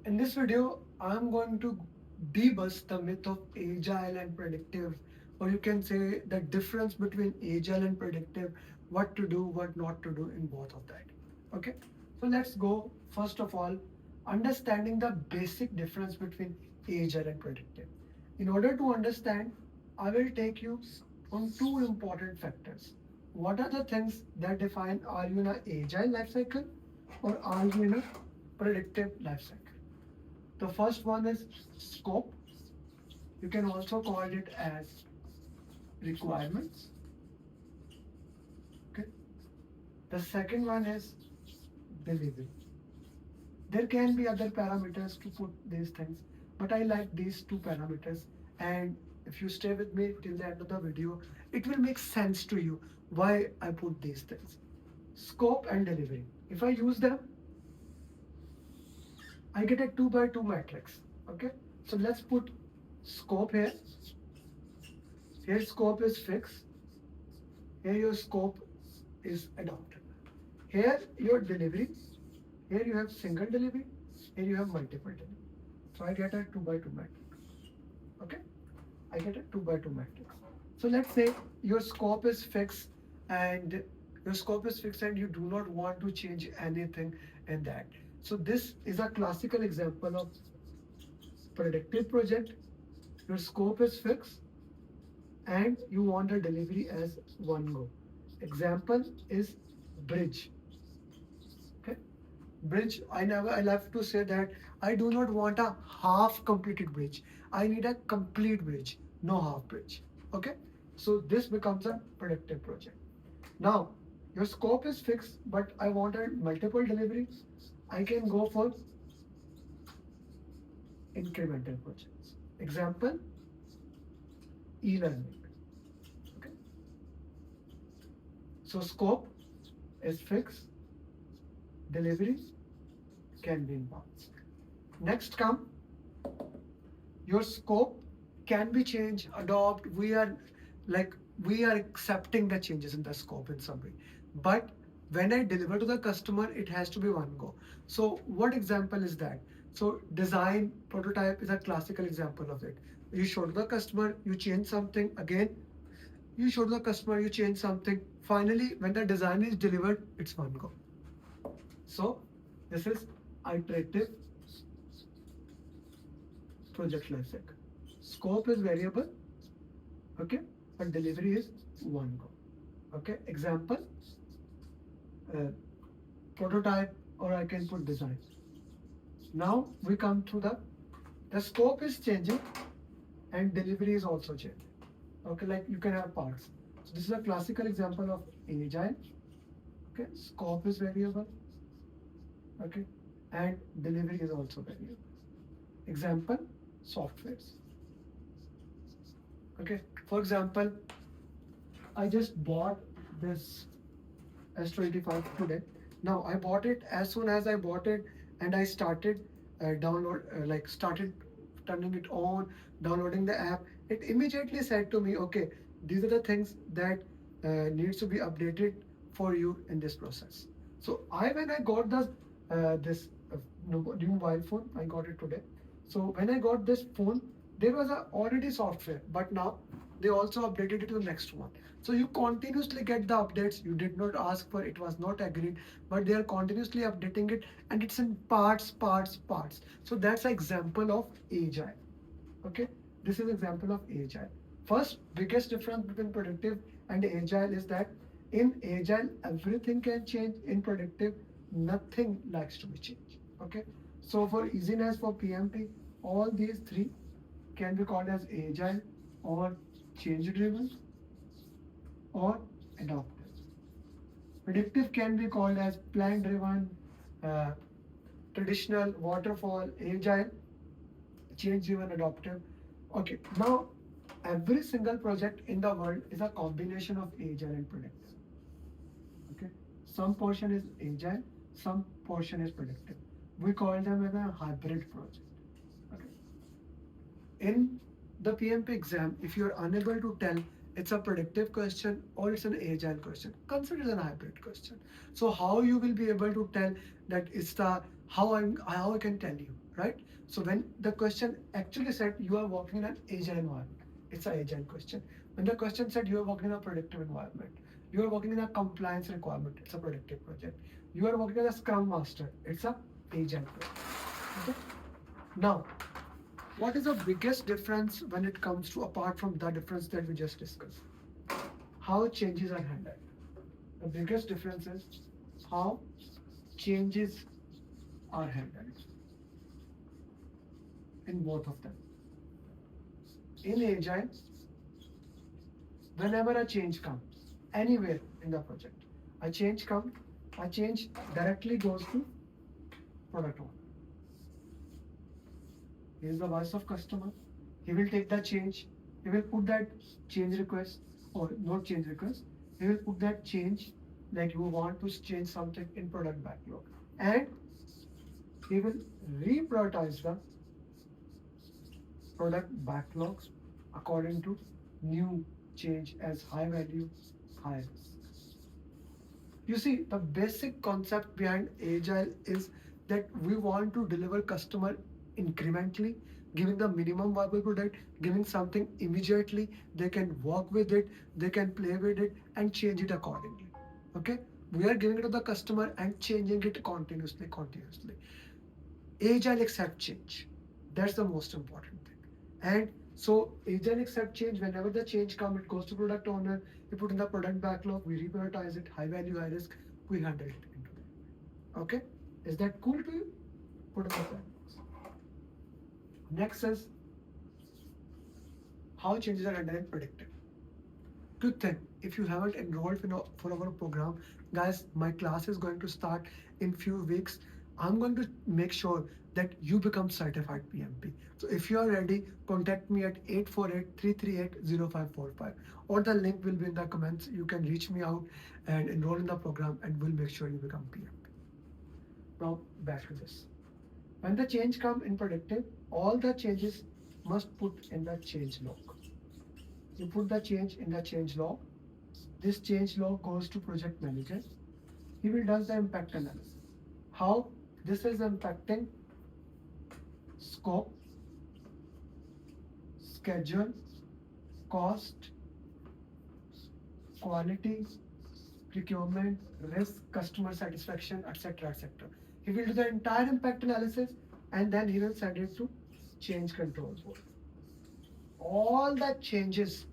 In this video, I'm going to debust the myth of agile and predictive, or you can say the difference between agile and predictive, what to do, what not to do in both of that. Okay, so let's go first of all, understanding the basic difference between agile and predictive. In order to understand, I will take you on two important factors. What are the things that define are you in an agile life cycle or are you in a predictive life cycle? The first one is scope. You can also call it as requirements. Okay. The second one is delivery. There can be other parameters to put these things, but I like these two parameters. And if you stay with me till the end of the video, it will make sense to you why I put these things. Scope and delivery. If I use them, I get a 2 by 2 matrix. Okay. So let's put scope here. Here scope is fixed. Here your scope is adopted. Here your delivery. Here you have single delivery. Here you have multiple delivery. So I get a 2 by 2 matrix. Okay. I get a 2 by 2 matrix. So let's say your scope is fixed and you do not want to change anything in that. So this is a classical example of predictive project. Your scope is fixed and you want a delivery as one go. Example is bridge. Okay. Bridge, I love to say that I do not want a half completed bridge. I need a complete bridge, no half bridge. Okay. So this becomes a predictive project. Now, your scope is fixed, but I want a multiple delivery. I can go for incremental projects. Example, e-learning. Okay. So scope is fixed, delivery can be in parts. Next come your scope can be changed, adopt. Like we are accepting the changes in the scope in some way. But when I deliver to the customer, it has to be one go. So what example is that? So design prototype is a classical example of it. You show to the customer, you change something again, you show to the customer, you change something. Finally, when the design is delivered, it's one go. So this is iterative project lifecycle. Scope is variable, okay, but delivery is one go. Okay, example, uh, prototype, or I can put design. Now we come to the scope is changing and delivery is also changing. Okay, like you can have parts. So this is a classical example of agile. Okay, scope is variable. Okay, and delivery is also variable. Example, softwares. Okay, for example, I just bought this S25 today. Now I bought it as soon as I bought it and I started started turning it on, downloading the app. It immediately said to me, okay, these are the things that needs to be updated for you in this process. So when I got this new mobile phone, I got it today. So when I got this phone, there was a already software, but now they also updated it to the next one. So you continuously get the updates. You did not ask for it, was not agreed, but they are continuously updating it, and it's in parts, parts, parts. So that's an example of agile. Okay, this is example of agile. First, biggest difference between predictive and agile is that in agile everything can change. In predictive, nothing likes to be changed. Okay, so for easiness for PMP, all these three can be called as agile or change driven or adaptive. Predictive can be called as plan driven, uh, traditional, waterfall, agile, change driven, adaptive. Okay, now every single project in the world is a combination of agile and predictive. Okay, some portion is agile, some portion is predictive. We call them as a hybrid project. Okay, in the PMP exam, if you are unable to tell it's a predictive question or it's an agile question, consider it as a hybrid question. So how you will be able to tell that it's the how I can tell you, right? So when the question actually said you are working in an agile environment, it's an agile question. When the question said you are working in a predictive environment, you are working in a compliance requirement, it's a predictive project. You are working as a scrum master, it's a agile project. Okay? Now, what is the biggest difference when it comes to, apart from the difference that we just discussed? How changes are handled. The biggest difference is how changes are handled in both of them. In Agile, whenever a change comes, anywhere in the project, a change directly goes to product owner. He is the voice of customer. He will take the change. He will put that change request, or not change request. He will put that change that you want to change something in product backlog, and he will reprioritize the product backlogs according to new change as high value, high risk. You see, the basic concept behind Agile is that we want to deliver customer incrementally, giving the minimum viable product, giving something immediately, they can work with it, they can play with it and change it accordingly. Okay? We are giving it to the customer and changing it continuously. Agile accept change. That's the most important thing. And so Agile accept change. Whenever the change comes, it goes to product owner. We put in the product backlog. We reprioritize it. High value, high risk. We handle it into that. Okay. Is that cool to you? Put in the backlogs. Next is how changes are handled in predictive. Good thing, if you haven't enrolled for our program, guys, my class is going to start in few weeks. I'm going to make sure that you become certified PMP. So if you are ready, contact me at 848-338-0545, or the link will be in the comments. You can reach me out and enroll in the program, and we'll make sure you become PMP. Now back to this. When the change come in predictive, all the changes must put in the change log. You put the change in the change log. This change log goes to project manager. He will does the impact analysis. How this is impacting scope, schedule, cost, quality, procurement, risk, customer satisfaction, etc. etc. He will do the entire impact analysis and then he will send it to change control board. All the changes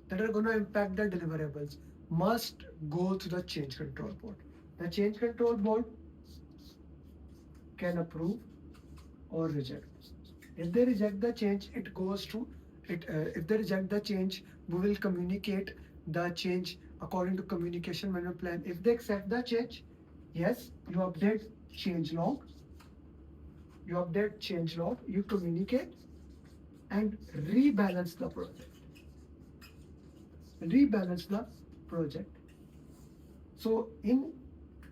that are going to impact the deliverables must go to the change control board. The change control board can approve or reject. If they reject the change, it goes to it. If they reject the change, we will communicate the change according to communication management plan. If they accept the change, yes, you update change log. You update change log. You communicate and rebalance the project. Rebalance the project. So in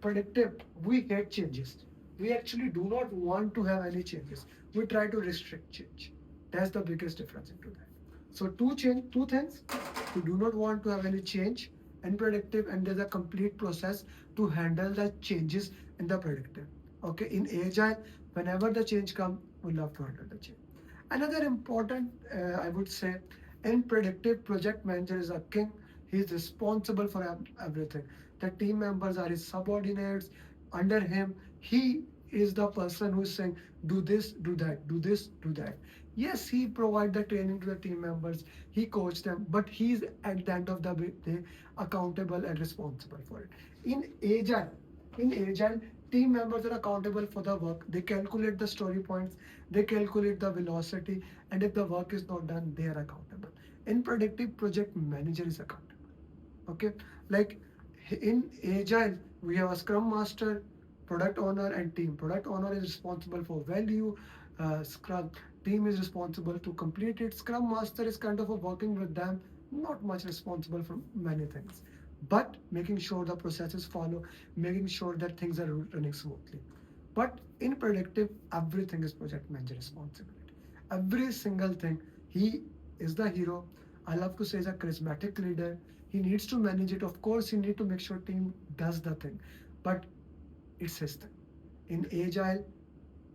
predictive, we hate changes. We actually do not want to have any changes. We try to restrict change. That's the biggest difference into that. So two things. We do not want to have any change in predictive, and there's a complete process to handle the changes in the predictive. Okay, in Agile, whenever the change comes, we love to handle the change. Another important, I would say, in predictive, project manager is a king. He is responsible for everything. The team members are his subordinates. Under him, he is the person who is saying, do this, do that, do this, do that. Yes, he provide the training to the team members. He coach them, but he's at the end of the day accountable and responsible for it. In Agile, team members are accountable for the work. They calculate the story points, they calculate the velocity, and if the work is not done, they are accountable. In predictive, project manager is accountable. Okay, like in Agile, we have a scrum master, product owner, and team. Product owner is responsible for value. Scrum team is responsible to complete it. Scrum master is kind of a working with them, not much responsible for many things, but making sure the processes follow, making sure that things are running smoothly. But in predictive, everything is project manager responsibility. Every single thing. He is the hero. I love to say he's a charismatic leader. He needs to manage it. Of course, he needs to make sure team does the thing, but it's his thing. In Agile,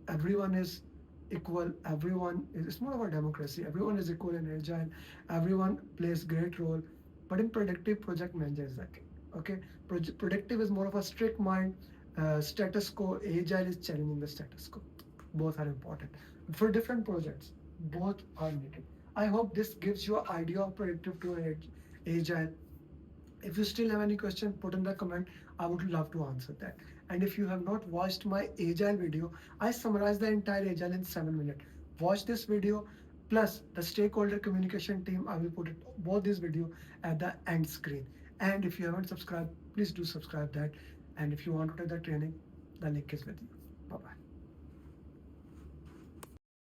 everyone is equal. Everyone is, it's more about democracy. Everyone is equal in agile. Everyone plays great role. But in productive, project manager is that. Okay, productive is more of a strict mind. Status quo. Agile is challenging the status quo. Both are important for different projects. Both are needed. I hope this gives you an idea of productive to agile. If you still have any question, put in the comment. I would love to answer that. And if you have not watched my Agile video, I summarize the entire Agile in 7 minutes. Watch this video plus the stakeholder communication team. I will put it both this video at the end screen. And if you haven't subscribed, please do subscribe that. And if you want to take the training, the link is with you. Bye bye.